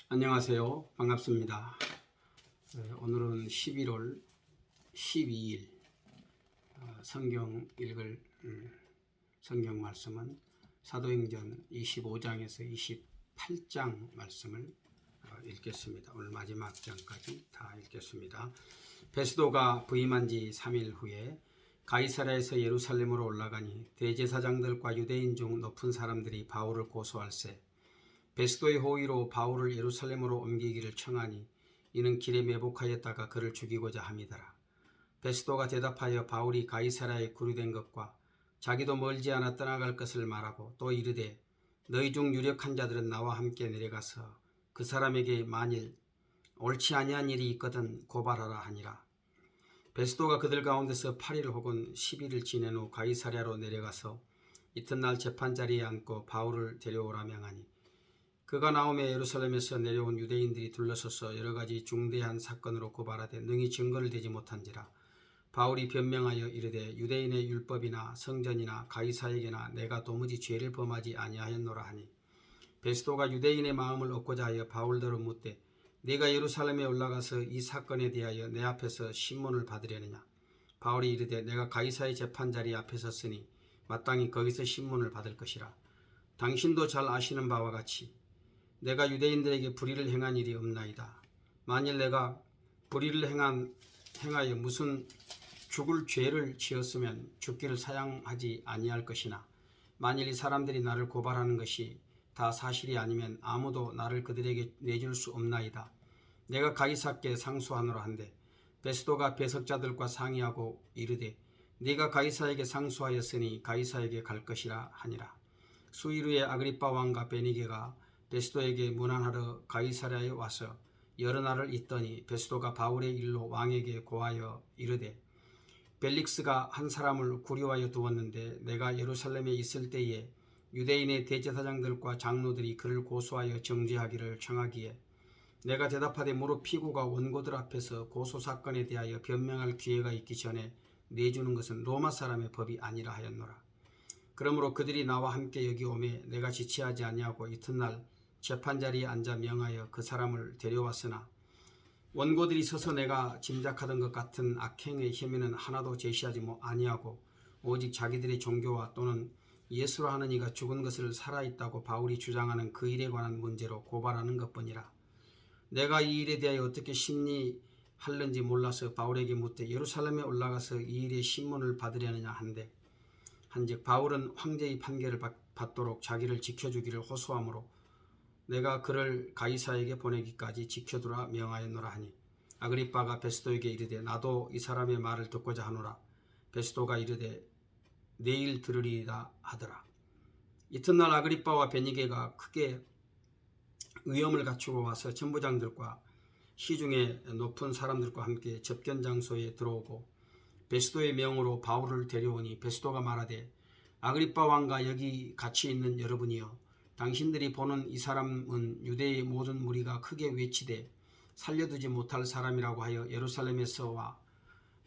안녕하세요. 반갑습니다. 오늘은 11월 12일 성경 읽을 성경 말씀은 사도행전 25장에서 28장 말씀을 읽겠습니다. 오늘 마지막 장까지 다 읽겠습니다. 베스도가 부임한 지 3일 후에 가이사랴에서 예루살렘으로 올라가니 대제사장들과 유대인 중 높은 사람들이 바울을 고소할세 베스도의 호의로 바울을 예루살렘으로 옮기기를 청하니 이는 길에 매복하였다가 그를 죽이고자 함이더라. 베스도가 대답하여 바울이 가이사랴에 구류된 것과 자기도 멀지 않아 떠나갈 것을 말하고 또 이르되 너희 중 유력한 자들은 나와 함께 내려가서 그 사람에게 만일 옳지 아니한 일이 있거든 고발하라 하니라. 베스도가 그들 가운데서 8일 혹은 10일을 지낸 후 가이사랴로 내려가서 이튿날 재판자리에 앉고 바울을 데려오라 명하니 그가 나오매 예루살렘에서 내려온 유대인들이 둘러서서 여러가지 중대한 사건으로 고발하되 능히 증거를 대지 못한지라. 바울이 변명하여 이르되 유대인의 율법이나 성전이나 가이사에게나 내가 도무지 죄를 범하지 아니하였노라 하니 베스도가 유대인의 마음을 얻고자 하여 바울더러 묻되 네가 예루살렘에 올라가서 이 사건에 대하여 내 앞에서 신문을 받으려느냐. 바울이 이르되 내가 가이사의 재판자리 앞에 섰으니 마땅히 거기서 신문을 받을 것이라. 당신도 잘 아시는 바와 같이 내가 유대인들에게 불의를 행한 일이 없나이다. 만일 내가 불의를 행하여 무슨 죽을 죄를 지었으면 죽기를 사양하지 아니할 것이나 만일 이 사람들이 나를 고발하는 것이 다 사실이 아니면 아무도 나를 그들에게 내줄 수 없나이다. 내가 가이사께 상소하노라 한데 베스도가 배석자들과 상의하고 이르되 네가 가이사에게 상소하였으니 가이사에게 갈 것이라 하니라. 수일 후에 아그리빠 왕과 베니게가 베스도에게 문안하러 가이사랴에 와서 여러 날을 있더니 베스도가 바울의 일로 왕에게 고하여 이르되 벨릭스가 한 사람을 구류하여 두었는데 내가 예루살렘에 있을 때에 유대인의 대제사장들과 장로들이 그를 고소하여 정죄하기를 청하기에 내가 대답하되 무릇 피고가 원고들 앞에서 고소사건에 대하여 변명할 기회가 있기 전에 내주는 것은 로마 사람의 법이 아니라 하였노라. 그러므로 그들이 나와 함께 여기 오매 내가 지체하지 아니하고 이튿날 재판자리에 앉아 명하여 그 사람을 데려왔으나 원고들이 서서 내가 짐작하던 것 같은 악행의 혐의는 하나도 제시하지 아니하고 오직 자기들의 종교와 또는 예수로 하는 이가 죽은 것을 살아있다고 바울이 주장하는 그 일에 관한 문제로 고발하는 것뿐이라. 내가 이 일에 대하여 어떻게 심리할는지 몰라서 바울에게 묻되 예루살렘에 올라가서 이 일의 신문을 받으려느냐 한즉 바울은 황제의 판결을 받도록 자기를 지켜주기를 호소하므로 내가 그를 가이사에게 보내기까지 지켜두라 명하였노라 하니 아그리빠가 베스도에게 이르되 나도 이 사람의 말을 듣고자 하노라. 베스도가 이르되 내일 들으리이다 하더라. 이튿날 아그리빠와 베니게가 크게 위엄을 갖추고 와서 천부장들과 시중의 높은 사람들과 함께 접견 장소에 들어오고 베스도의 명으로 바울을 데려오니 베스도가 말하되 아그리빠 왕과 여기 같이 있는 여러분이여 당신들이 보는 이 사람은 유대의 모든 무리가 크게 외치되 살려두지 못할 사람이라고 하여 예루살렘에서와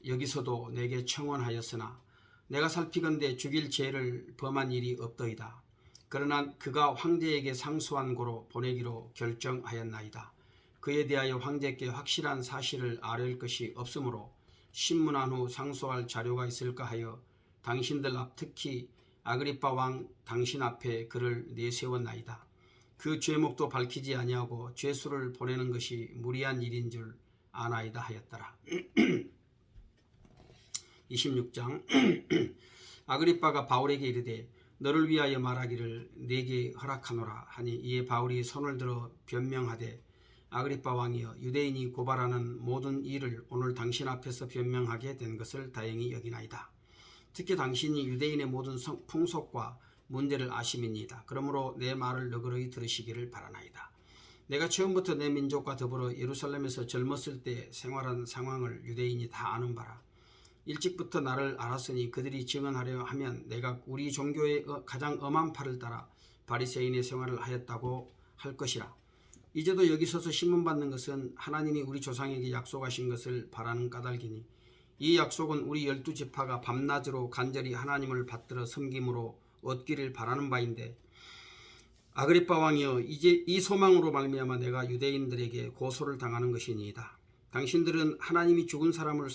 여기서도 내게 청원하였으나 내가 살피건대 죽일 죄를 범한 일이 없더이다. 그러나 그가 황제에게 상소한 고로 보내기로 결정하였나이다. 그에 대하여 황제께 확실한 사실을 아뢰을 것이 없으므로 신문한 후 상소할 자료가 있을까 하여 당신들 앞 특히 아그리빠 왕 당신 앞에 그를 내세웠나이다. 그 죄목도 밝히지 아니하고 죄수를 보내는 것이 무리한 일인 줄 아나이다 하였더라. 26장 아그리빠가 바울에게 이르되 너를 위하여 말하기를 내게 허락하노라 하니 이에 바울이 손을 들어 변명하되 아그리빠 왕이여 유대인이 고발하는 모든 일을 오늘 당신 앞에서 변명하게 된 것을 다행히 여기나이다. 특히 당신이 유대인의 모든 풍속과 문제를 아심이니이다. 그러므로 내 말을 너그러이 들으시기를 바라나이다. 내가 처음부터 내 민족과 더불어 예루살렘에서 젊었을 때 생활한 상황을 유대인이 다 아는 바라. 일찍부터 나를 알았으니 그들이 증언하려 하면 내가 우리 종교의 가장 엄한 팔을 따라 바리새인의 생활을 하였다고 할 것이라. 이제도 여기 서서 신문받는 것은 하나님이 우리 조상에게 약속하신 것을 바라는 까닭이니 이 약속은 우리 12지파가 밤낮으로 간절히 하나님을 받들어 섬김으로 얻기를 바라는 바인데 아그리빠 왕이여, 이제 이 소망으로 말미암아 내가 유대인들에게 고소를 당하는 것이니이다. 당신들은 하나님이 죽은 사람을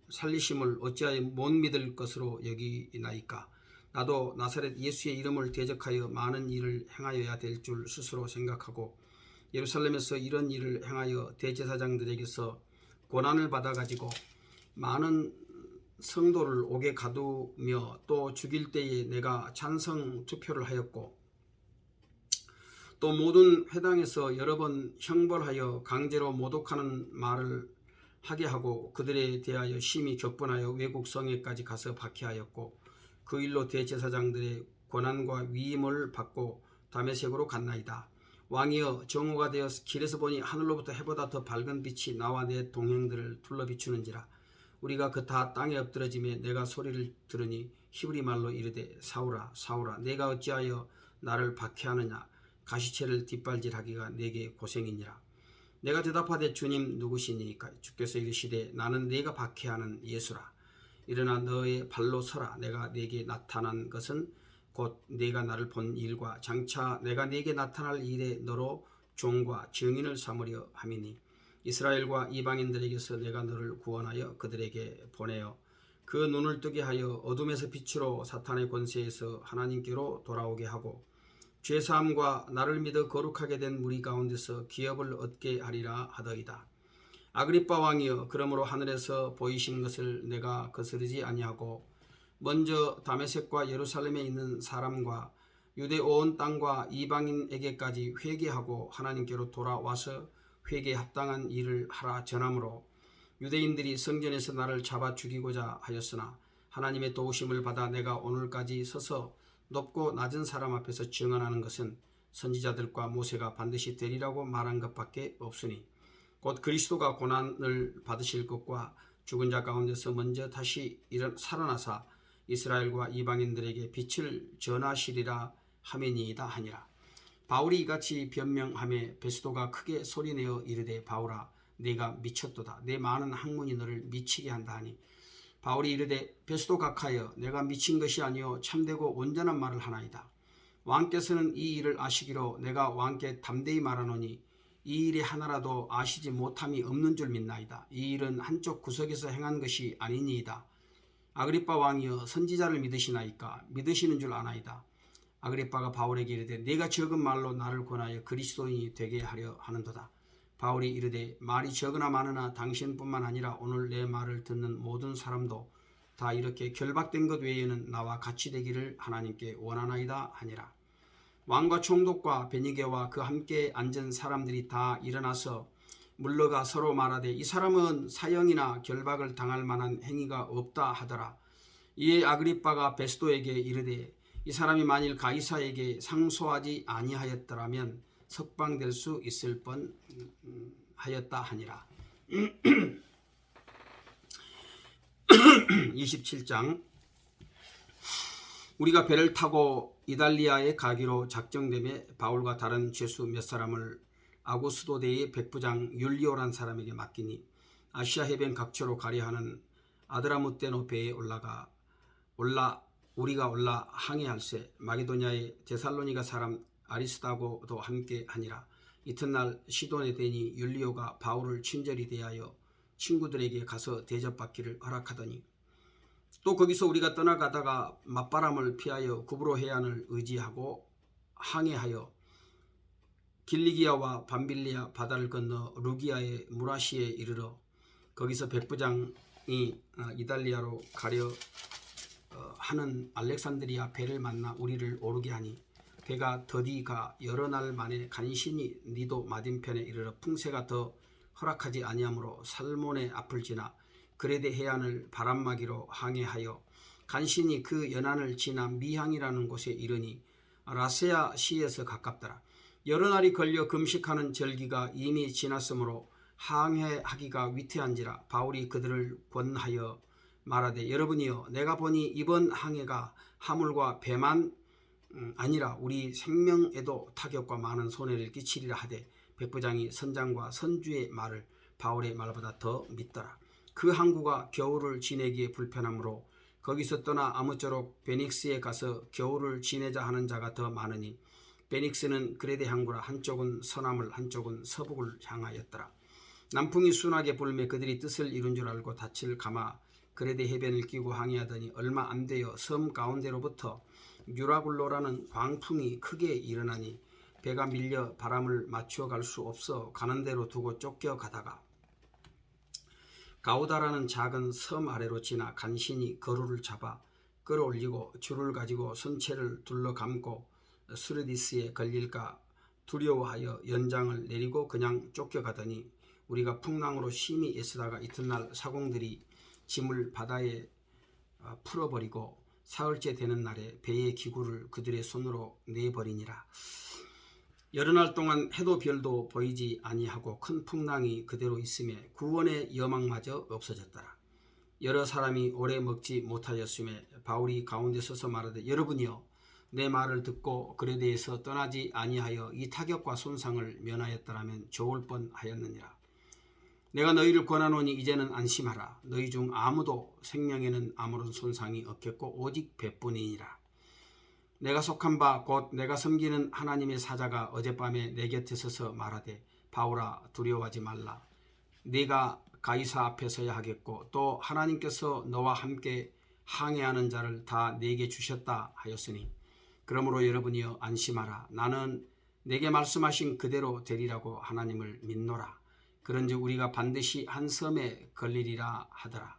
살리심을 어찌하여 못 믿을 것으로 여기나이까. 나도 나사렛 예수의 이름을 대적하여 많은 일을 행하여야 될 줄 스스로 생각하고 예루살렘에서 이런 일을 행하여 대제사장들에게서 고난을 받아가지고 많은 성도를 옥에 가두며 또 죽일 때에 내가 찬성 투표를 하였고 또 모든 회당에서 여러 번 형벌하여 강제로 모독하는 말을 하게 하고 그들에 대하여 심히 격분하여 외국 성에까지 가서 박해하였고 그 일로 대제사장들의 고난과 위임을 받고 다메섹으로 갔나이다. 왕이여, 정오가 되어 길에서 보니 하늘로부터 해보다 더 밝은 빛이 나와 내 동행들을 둘러 비추는지라. 우리가 그 다 땅에 엎드러짐에 내가 소리를 들으니 히브리 말로 이르되 사울아 사울아 내가 어찌하여 나를 박해하느냐. 가시체를 뒷발질하기가 내게 고생이니라. 내가 대답하되 주님 누구시니까. 주께서 이르시되 나는 네가 박해하는 예수라. 일어나 너의 발로 서라. 내가 네게 나타난 것은 곧 네가 나를 본 일과 장차 내가 네게 나타날 일에 너로 종과 증인을 삼으려 함이니 이스라엘과 이방인들에게서 내가 너를 구원하여 그들에게 보내어 그 눈을 뜨게 하여 어둠에서 빛으로 사탄의 권세에서 하나님께로 돌아오게 하고 죄사함과 나를 믿어 거룩하게 된 무리 가운데서 기업을 얻게 하리라 하더이다. 아그리빠 왕이여, 그러므로 하늘에서 보이신 것을 내가 거스르지 아니하고 먼저 다메섹과 예루살렘에 있는 사람과 유대 온 땅과 이방인에게까지 회개하고 하나님께로 돌아와서 회개에 합당한 일을 하라 전함으로 유대인들이 성전에서 나를 잡아 죽이고자 하였으나 하나님의 도우심을 받아 내가 오늘까지 서서 높고 낮은 사람 앞에서 증언하는 것은 선지자들과 모세가 반드시 되리라고 말한 것밖에 없으니 곧 그리스도가 고난을 받으실 것과 죽은 자 가운데서 먼저 다시 살아나사 이스라엘과 이방인들에게 빛을 전하시리라 하매니이다 하니라. 바울이 이같이 변명하매 베스도가 크게 소리내어 이르되 바울아 네가 미쳤도다. 내 많은 학문이 너를 미치게 한다 하니 바울이 이르되 베스도 각하여 내가 미친 것이 아니요 참되고 온전한 말을 하나이다. 왕께서는 이 일을 아시기로 내가 왕께 담대히 말하노니 이 일이 하나라도 아시지 못함이 없는 줄 믿나이다. 이 일은 한쪽 구석에서 행한 것이 아니니이다. 아그리빠 왕이여, 선지자를 믿으시나이까. 믿으시는 줄 아나이다. 아그리빠가 바울에게 이르되 네가 적은 말로 나를 권하여 그리스도인이 되게 하려 하는도다. 바울이 이르되 말이 적으나 많으나 당신뿐만 아니라 오늘 내 말을 듣는 모든 사람도 다 이렇게 결박된 것 외에는 나와 같이 되기를 하나님께 원하나이다 하니라. 왕과 총독과 베니게와 그 함께 앉은 사람들이 다 일어나서 물러가 서로 말하되 이 사람은 사형이나 결박을 당할 만한 행위가 없다 하더라. 이에 아그리빠가 베스도에게 이르되 이 사람이 만일 가이사에게 상소하지 아니하였더라면 석방될 수 있을 뻔 하였다 하니라. 27장. 우리가 배를 타고 이달리아에 가기로 작정되매 바울과 다른 죄수 몇 사람을 아고스도대의 백부장 율리오란 사람에게 맡기니 아시아 해변 각처로 가려 하는 아드라무떼노 배에 우리가 올라 항해할세. 마게도냐의 데살로니가 사람 아리스다고도 함께 하니라. 이튿날 시돈에 되니 율리오가 바울을 친절히 대하여 친구들에게 가서 대접받기를 허락하더니 또 거기서 우리가 떠나가다가 맞바람을 피하여 구브로 해안을 의지하고 항해하여 길리기아와 밤빌리아 바다를 건너 루기아의 무라시에 이르러 거기서 백부장이 이달리아로 가려 하는 알렉산드리아 배를 만나 우리를 오르게 하니 배가 더디 가 여러 날 만에 간신히 니도 맞은편에 이르러 풍세가 더 허락하지 아니하므로 살몬의 앞을 지나 그레데 해안을 바람막이로 항해하여 간신히 그 연안을 지나 미항이라는 곳에 이르니 라세아 시에서 가깝더라. 여러 날이 걸려 금식하는 절기가 이미 지났으므로 항해하기가 위태한지라 바울이 그들을 권하여 말하되 여러분이여, 내가 보니 이번 항해가 하물과 배만 아니라 우리 생명에도 타격과 많은 손해를 끼치리라 하되 백부장이 선장과 선주의 말을 바울의 말보다 더 믿더라. 그 항구가 겨울을 지내기에 불편하므로 거기서 떠나 아무쪼록 베닉스에 가서 겨울을 지내자 하는 자가 더 많으니 베닉스는 그레데 항구라. 한쪽은 서남을 한쪽은 서북을 향하였더라. 남풍이 순하게 불매 그들이 뜻을 이룬 줄 알고 닻을 감아 그레데 해변을 끼고 항해하더니 얼마 안 되어 섬 가운데로부터 유라굴로라는 광풍이 크게 일어나니 배가 밀려 바람을 맞추어 갈 수 없어 가는 대로 두고 쫓겨가다가 가우다라는 작은 섬 아래로 지나 간신히 거루를 잡아 끌어올리고 줄을 가지고 선체를 둘러감고 수르디스에 걸릴까 두려워하여 연장을 내리고 그냥 쫓겨가더니 우리가 풍랑으로 심히 애쓰다가 이튿날 사공들이 짐을 바다에 풀어버리고 사흘째 되는 날에 배의 기구를 그들의 손으로 내버리니라. 여러 날 동안 해도 별도 보이지 아니하고 큰 풍랑이 그대로 있음에 구원의 여망마저 없어졌더라. 여러 사람이 오래 먹지 못하였음에 바울이 가운데 서서 말하되 여러분이여 내 말을 듣고 그레데에서 떠나지 아니하여 이 타격과 손상을 면하였더라면 좋을 뻔하였느니라. 내가 너희를 권하노니 이제는 안심하라. 너희 중 아무도 생명에는 아무런 손상이 없겠고 오직 배뿐이니라. 내가 속한 바 곧 내가 섬기는 하나님의 사자가 어젯밤에 내 곁에 서서 말하되 바울아 두려워하지 말라. 네가 가이사 앞에 서야 하겠고 또 하나님께서 너와 함께 항해하는 자를 다 네게 주셨다 하였으니 그러므로 여러분이여 안심하라. 나는 내게 말씀하신 그대로 되리라고 하나님을 믿노라. 그런즉 우리가 반드시 한 섬에 걸리리라 하더라.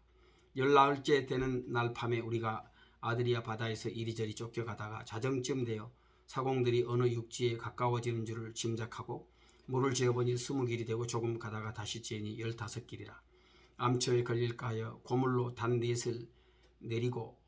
열나흘째 되는 날 밤에 우리가 아드리아 바다에서 이리저리 쫓겨가다가 자정쯤 되어 사공들이 어느 육지에 가까워지는 줄을 짐작하고 물을 재어보니 20길이 되고 조금 가다가 다시 재니 15길이라. 암초에 걸릴까 하여 고물로 단넷을 내리고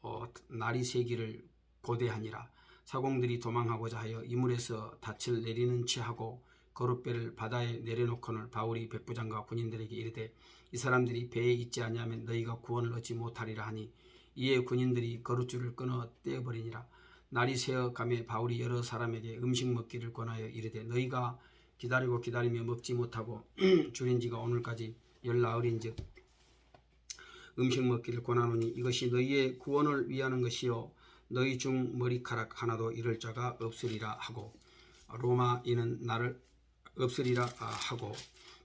날이 새기를 고대하니라. 사공들이 도망하고자 하여 이물에서 닻을 내리는 채 하고 거룻배를 바다에 내려놓고는 바울이 백부장과 군인들에게 이르되 이 사람들이 배에 있지 아니하면 너희가 구원을 얻지 못하리라 하니 이에 군인들이 거룻줄을 끊어 떼어버리니라. 날이 새어가매 바울이 여러 사람에게 음식 먹기를 권하여 이르되 너희가 기다리며 먹지 못하고 줄인 지가 오늘까지 열나흘인즉 음식 먹기를 권하노니 이것이 너희의 구원을 위하는 것이요 너희 중 머리카락 하나도 잃을 자가 없으리라 하고 로마인은 나를 없으리라 하고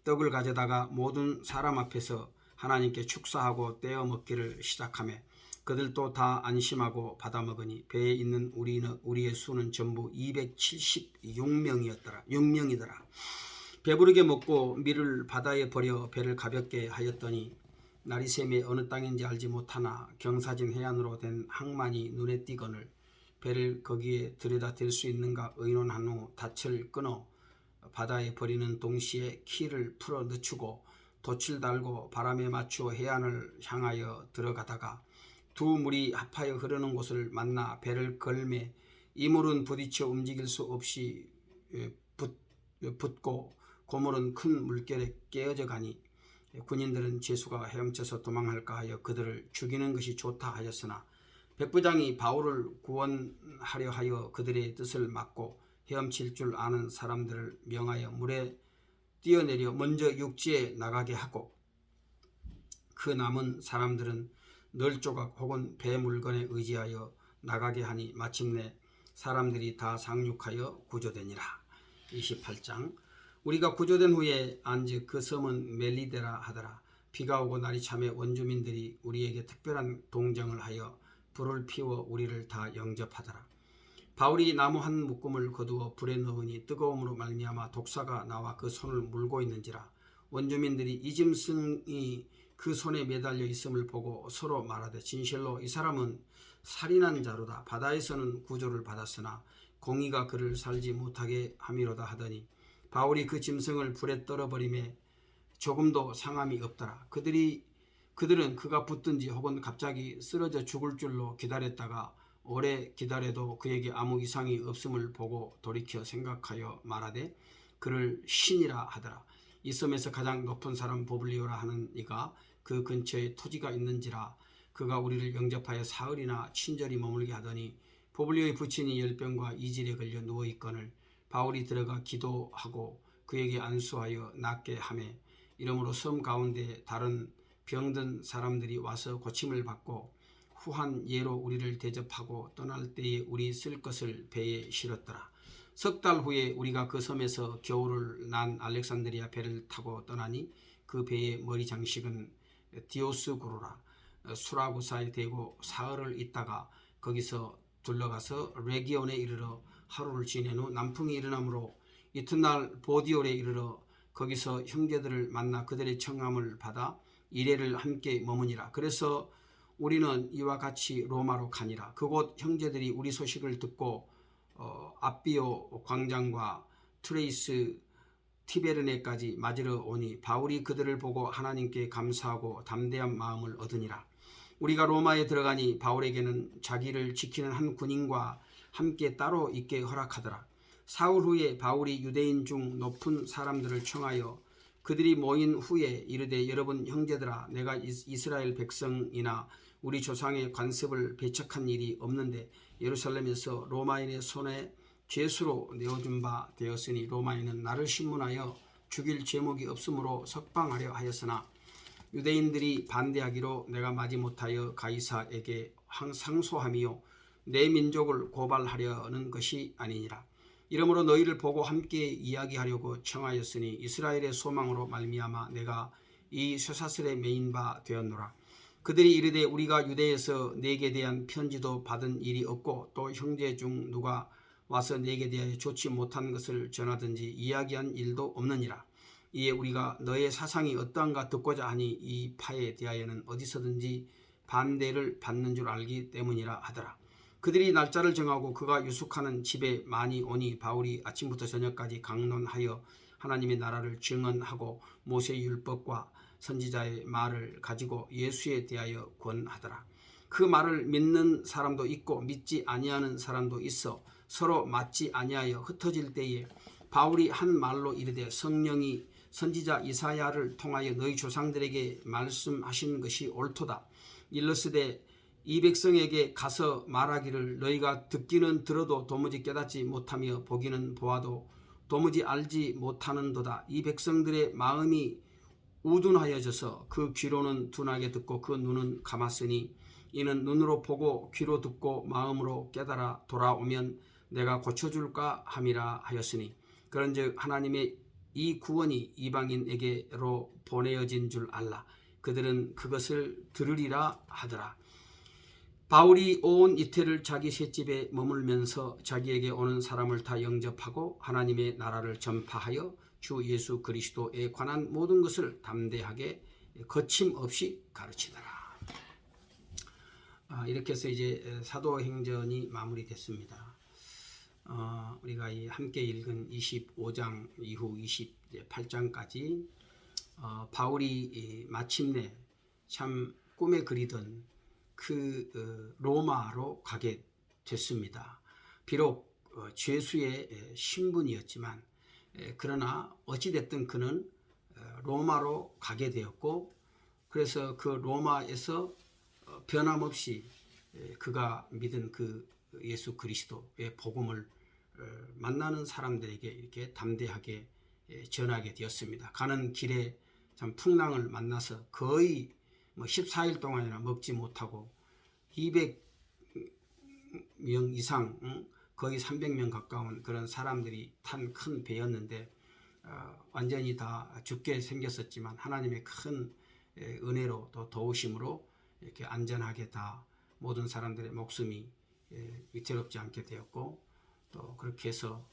떡을 가져다가 모든 사람 앞에서 하나님께 축사하고 떼어 먹기를 시작하며 그들도 다 안심하고 받아 먹으니 배에 있는 우리의 수는 전부 276명이더라. 배부르게 먹고 밀을 바다에 버려 배를 가볍게 하였더니 날이 새매 어느 땅인지 알지 못하나 경사진 해안으로 된 항만이 눈에 띄거늘 배를 거기에 들여다 댈 수 있는가 의논한 후 닻을 끊어 바다에 버리는 동시에 키를 풀어 늦추고 돛을 달고 바람에 맞추어 해안을 향하여 들어가다가 두 물이 합하여 흐르는 곳을 만나 배를 걸매 이 물은 부딪혀 움직일 수 없이 붙고 고물은 큰 물결에 깨어져 가니 군인들은 죄수가 헤엄쳐서 도망할까 하여 그들을 죽이는 것이 좋다 하였으나 백부장이 바울을 구원하려 하여 그들의 뜻을 막고 헤엄칠 줄 아는 사람들을 명하여 물에 뛰어내려 먼저 육지에 나가게 하고 그 남은 사람들은 널조각 혹은 배 물건에 의지하여 나가게 하니 마침내 사람들이 다 상륙하여 구조되니라. 28장 우리가 구조된 후에 안즉 그 섬은 멜리데라 하더라. 비가 오고 날이 참에 원주민들이 우리에게 특별한 동정을 하여 불을 피워 우리를 다 영접하더라. 바울이 나무 한 묶음을 거두어 불에 넣으니 뜨거움으로 말미암아 독사가 나와 그 손을 물고 있는지라. 원주민들이 이 짐승이 그 손에 매달려 있음을 보고 서로 말하되 진실로 이 사람은 살인한 자로다. 바다에서는 구조를 받았으나 공의가 그를 살지 못하게 함이로다 하더니 바울이 그 짐승을 불에 떨어버리매 조금도 상함이 없더라. 그들은 그가 붙든지 혹은 갑자기 쓰러져 죽을 줄로 기다렸다가 오래 기다려도 그에게 아무 이상이 없음을 보고 돌이켜 생각하여 말하되 그를 신이라 하더라. 이 섬에서 가장 높은 사람 보블리오라 하는 이가 그 근처에 토지가 있는지라. 그가 우리를 영접하여 사흘이나 친절히 머물게 하더니 보블리오의 부친이 열병과 이질에 걸려 누워있거늘 바울이 들어가 기도하고 그에게 안수하여 낫게 하매 이러므로 섬 가운데 다른 병든 사람들이 와서 고침을 받고 후한 예로 우리를 대접하고 떠날 때에 우리 쓸 것을 배에 실었더라. 석 달 후에 우리가 그 섬에서 겨울을 난 알렉산드리아 배를 타고 떠나니 그 배의 머리 장식은 디오스구로라 수라구사에 대고 사흘을 있다가 거기서 둘러가서 레기온에 이르러 하루를 지낸 후 남풍이 일어나므로 이튿날 보디올에 이르러 거기서 형제들을 만나 그들의 청함을 받아 이레를 함께 머무니라. 그래서 우리는 이와 같이 로마로 가니라. 그곳 형제들이 우리 소식을 듣고 앞비오 광장과 트레이스 티베르네까지 맞으러 오니 바울이 그들을 보고 하나님께 감사하고 담대한 마음을 얻으니라. 우리가 로마에 들어가니 바울에게는 자기를 지키는 한 군인과 함께 따로 있게 허락하더라. 사흘 후에 바울이 유대인 중 높은 사람들을 청하여 그들이 모인 후에 이르되 여러분 형제들아 내가 이스라엘 백성이나 우리 조상의 관습을 배척한 일이 없는데 예루살렘에서 로마인의 손에 죄수로 내어준 바 되었으니 로마인은 나를 신문하여 죽일 제목이 없으므로 석방하려 하였으나 유대인들이 반대하기로 내가 마지못하여 가이사에게 상소함이요 내 민족을 고발하려는 것이 아니니라. 이러므로 너희를 보고 함께 이야기하려고 청하였으니 이스라엘의 소망으로 말미암아 내가 이 쇠사슬에 매인 바 되었노라. 그들이 이르되 우리가 유대에서 네게 대한 편지도 받은 일이 없고 또 형제 중 누가 와서 네게 대하여 좋지 못한 것을 전하든지 이야기한 일도 없느니라. 이에 우리가 너의 사상이 어떠한가 듣고자 하니 이 파에 대하여는 어디서든지 반대를 받는 줄 알기 때문이라 하더라. 그들이 날짜를 정하고 그가 유숙하는 집에 많이 오니 바울이 아침부터 저녁까지 강론하여 하나님의 나라를 증언하고 모세의 율법과 선지자의 말을 가지고 예수에 대하여 권하더라. 그 말을 믿는 사람도 있고 믿지 아니하는 사람도 있어 서로 맞지 아니하여 흩어질 때에 바울이 한 말로 이르되 성령이 선지자 이사야를 통하여 너희 조상들에게 말씀하신 것이 옳도다. 일러스되 이 백성에게 가서 말하기를 너희가 듣기는 들어도 도무지 깨닫지 못하며 보기는 보아도 도무지 알지 못하는도다. 이 백성들의 마음이 우둔하여져서 그 귀로는 둔하게 듣고 그 눈은 감았으니 이는 눈으로 보고 귀로 듣고 마음으로 깨달아 돌아오면 내가 고쳐줄까 함이라 하였으니 그런즉 하나님의 이 구원이 이방인에게로 보내어진 줄 알라. 그들은 그것을 들으리라 하더라. 바울이 온 이태를 자기 셋집에 머물면서 자기에게 오는 사람을 다 영접하고 하나님의 나라를 전파하여 주 예수 그리스도에 관한 모든 것을 담대하게 거침없이 가르치더라. 이렇게 해서 이제 사도행전이 마무리됐습니다. 우리가 이 함께 읽은 25장 이후 28장까지 바울이 마침내 참 꿈에 그리던 그 로마로 가게 됐습니다. 비록 죄수의 신분이었지만 그러나 어찌됐든 그는 로마로 가게 되었고 그래서 그 로마에서 변함없이 그가 믿은 그 예수 그리스도의 복음을 만나는 사람들에게 이렇게 담대하게 전하게 되었습니다. 가는 길에 참 풍랑을 만나서 거의 14일 동안이나 먹지 못하고 200명 이상 거의 300명 가까운 그런 사람들이 탄 큰 배였는데 완전히 다 죽게 생겼었지만 하나님의 큰 은혜로 또 도우심으로 이렇게 안전하게 다 모든 사람들의 목숨이 위태롭지 않게 되었고 또 그렇게 해서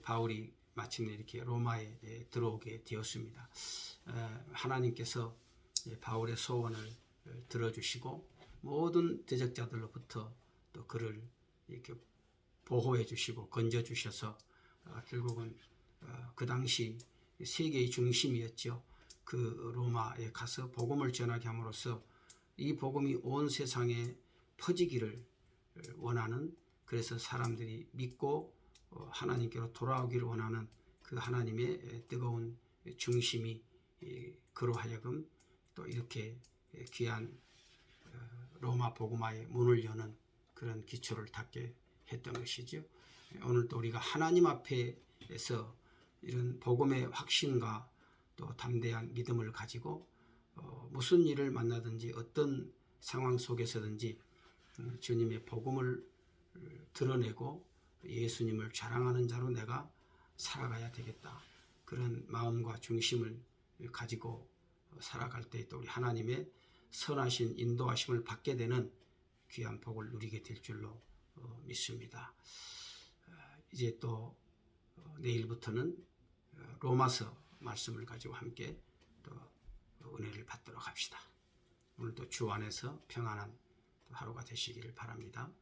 바울이 마침내 이렇게 로마에 들어오게 되었습니다. 하나님께서 바울의 소원을 들어주시고 모든 대적자들로부터 또 그를 이렇게 보호해 주시고 건져 주셔서 결국은 그 당시 세계의 중심이었죠. 그 로마에 가서 복음을 전하게 함으로써 이 복음이 온 세상에 퍼지기를 원하는 그래서 사람들이 믿고 하나님께로 돌아오기를 원하는 그 하나님의 뜨거운 중심이 그로 하여금 또 이렇게 귀한 로마 복음화의 문을 여는 그런 기초를 닦게 했던 것이죠. 오늘도 우리가 하나님 앞에서 이런 복음의 확신과 또 담대한 믿음을 가지고 무슨 일을 만나든지 어떤 상황 속에서든지 주님의 복음을 드러내고 예수님을 자랑하는 자로 내가 살아가야 되겠다. 그런 마음과 중심을 가지고 살아갈 때 또 우리 하나님의 선하신 인도하심을 받게 되는 귀한 복을 누리게 될 줄로 믿습니다. 이제 또 내일부터는 로마서 말씀을 가지고 함께 또 은혜를 받도록 합시다. 오늘도 주 안에서 평안한 하루가 되시기를 바랍니다.